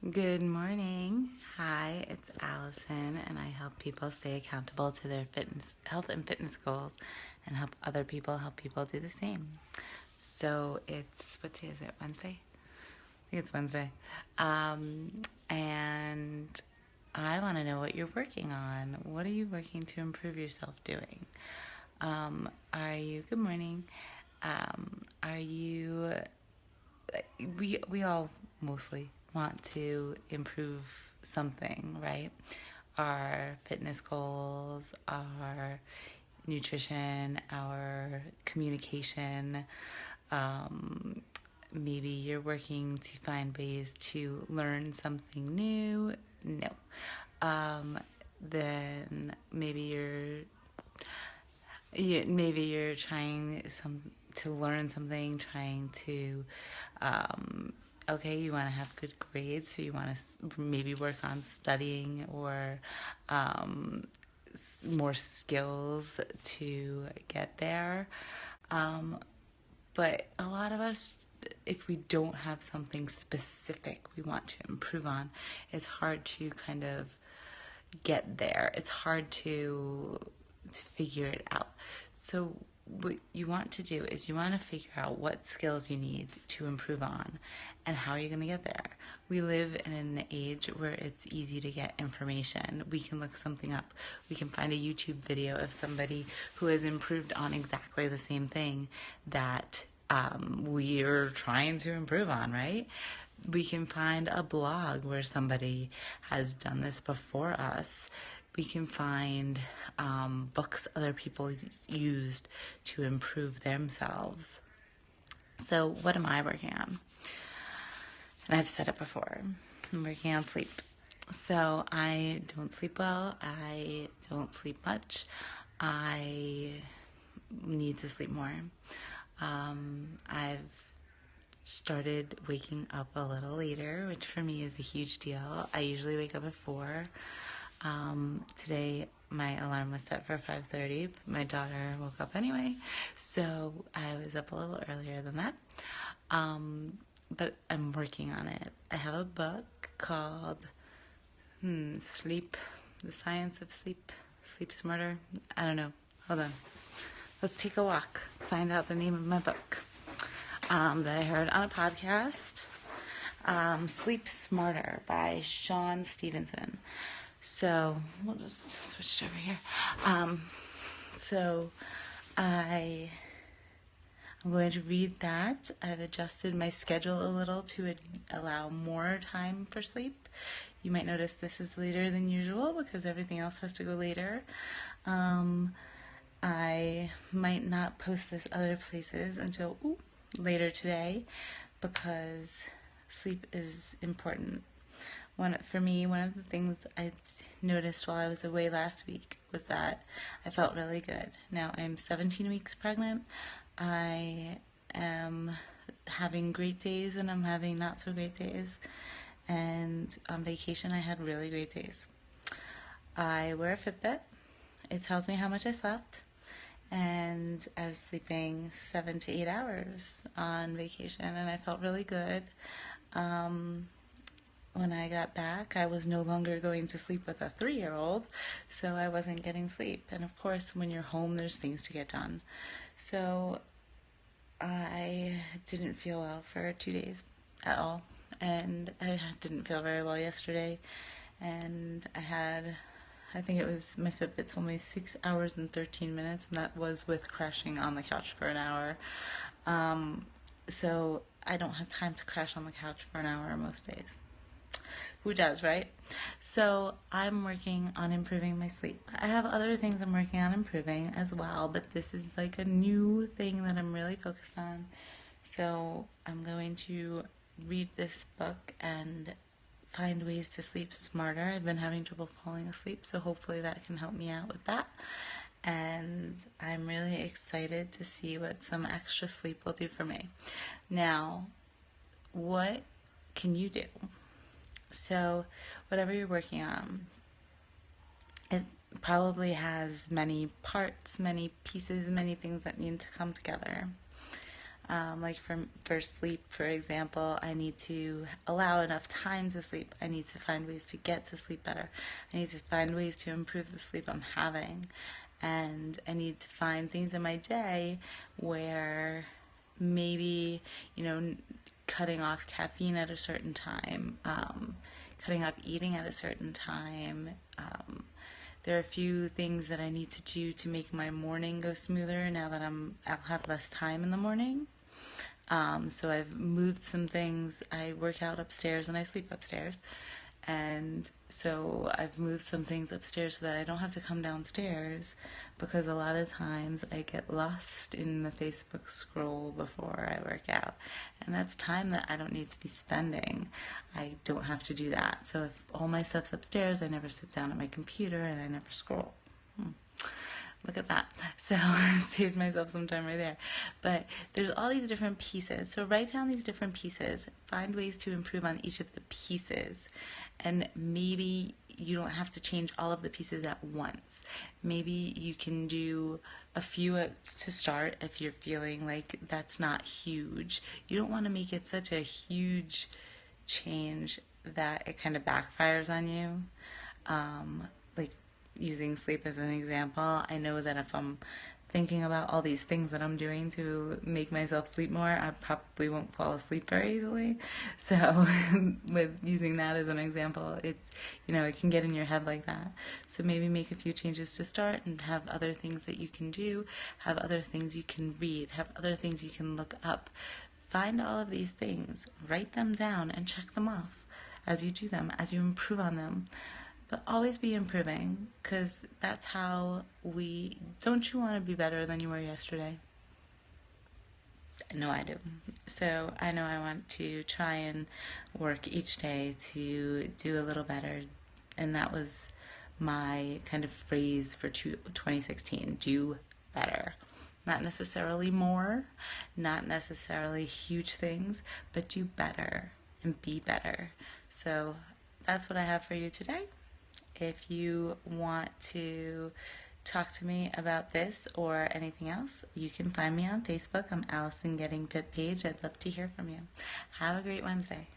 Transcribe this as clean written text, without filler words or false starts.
Good morning. Hi, it's Allison, and I help people stay accountable to their fitness, health, and fitness goals, and help other people help people do the same. So it's what day is it? Wednesday? I think it's Wednesday. And I want to know what you're working on. What are you working to improve yourself doing? Are you? Good morning. Are you we all mostly want to improve something, right? Our fitness goals, our nutrition, our communication. Um, Maybe you're working to find ways to learn something new. No. Um, then maybe you're trying to learn something, trying to okay, you want to have good grades, so you want to maybe work on studying or more skills to get there. Um, but a lot of us, if we don't have something specific we want to improve on, it's hard to kind of get there. It's hard to figure it out. So what you want to do is you want to figure out what skills you need to improve on and how you're going to get there. We live in an age where it's easy to get information. We can look something up. We can find a YouTube video of somebody who has improved on exactly the same thing that we're trying to improve on, right? We can find a blog where somebody has done this before us. We can find books other people used to improve themselves. So, what am I working on? And I've said it before, I'm working on sleep. So, I don't sleep well. I don't sleep much. I need to sleep more. I've started waking up a little later, which for me is a huge deal. I usually wake up at 4. Today my alarm was set for 5:30. My daughter woke up anyway, so I was up a little earlier than that. But I'm working on it. I have a book called Sleep, The Science of Sleep, Sleep Smarter. I don't know. Hold on. Let's take a walk. Find out the name of my book that I heard on a podcast. Sleep Smarter by Sean Stevenson. So we'll just switch over here. So I'm going to read that. I've adjusted my schedule a little to allow more time for sleep. You might notice this is later than usual because everything else has to go later. I might not post this other places until later today because sleep is important. For me, one of the things I noticed while I was away last week was that I felt really good. Now, I'm 17 weeks pregnant. I am having great days and I'm having not so great days. And on vacation, I had really great days. I wear a Fitbit. It tells me how much I slept. And I was sleeping 7 to 8 hours on vacation, and I felt really good. When I got back, I was no longer going to sleep with a 3-year-old, so I wasn't getting sleep. And of course, when you're home, there's things to get done. So I didn't feel well for 2 days at all, and I didn't feel very well yesterday. And I think it was, my Fitbit told me 6 hours and 13 minutes, and that was with crashing on the couch for an hour. So I don't have time to crash on the couch for an hour most days. Who does, right? So I'm working on improving my sleep. I have other things I'm working on improving as well, but this is like a new thing that I'm really focused on. So I'm going to read this book and find ways to sleep smarter. I've been having trouble falling asleep, so hopefully that can help me out with that. And I'm really excited to see what some extra sleep will do for me. Now, what can you do? So, whatever you're working on, it probably has many parts, many pieces, many things that need to come together. Like for sleep, for example, I need to allow enough time to sleep. I need to find ways to get to sleep better. I need to find ways to improve the sleep I'm having. And I need to find things in my day where maybe, cutting off caffeine at a certain time, cutting off eating at a certain time. There are a few things that I need to do to make my morning go smoother now that I'll have less time in the morning. So I've moved some things. I work out upstairs and I sleep upstairs. And so I've moved some things upstairs so that I don't have to come downstairs, because a lot of times I get lost in the Facebook scroll before I work out. And that's time that I don't need to be spending. I don't have to do that. So if all my stuff's upstairs, I never sit down at my computer and I never scroll. Look at that. So I saved myself some time right there. But there's all these different pieces. So write down these different pieces. Find ways to improve on each of the pieces. And maybe you don't have to change all of the pieces at once. Maybe you can do a few to start if you're feeling like that's not huge. You don't want to make it such a huge change that it kind of backfires on you. Like using sleep as an example, I know that if I'm thinking about all these things that I'm doing to make myself sleep more, I probably won't fall asleep very easily. So with using that as an example, it can get in your head like that. So maybe make a few changes to start and have other things that you can do, have other things you can read, have other things you can look up. Find all of these things, write them down, and check them off as you do them, as you improve on them. But always be improving, because that's how don't you want to be better than you were yesterday? No, I do. So I know I want to try and work each day to do a little better. And that was my kind of phrase for 2016, do better. Not necessarily more, not necessarily huge things, but do better and be better. So that's what I have for you today. If you want to talk to me about this or anything else, you can find me on Facebook. I'm Allison Getting Fit page. I'd love to hear from you. Have a great Wednesday.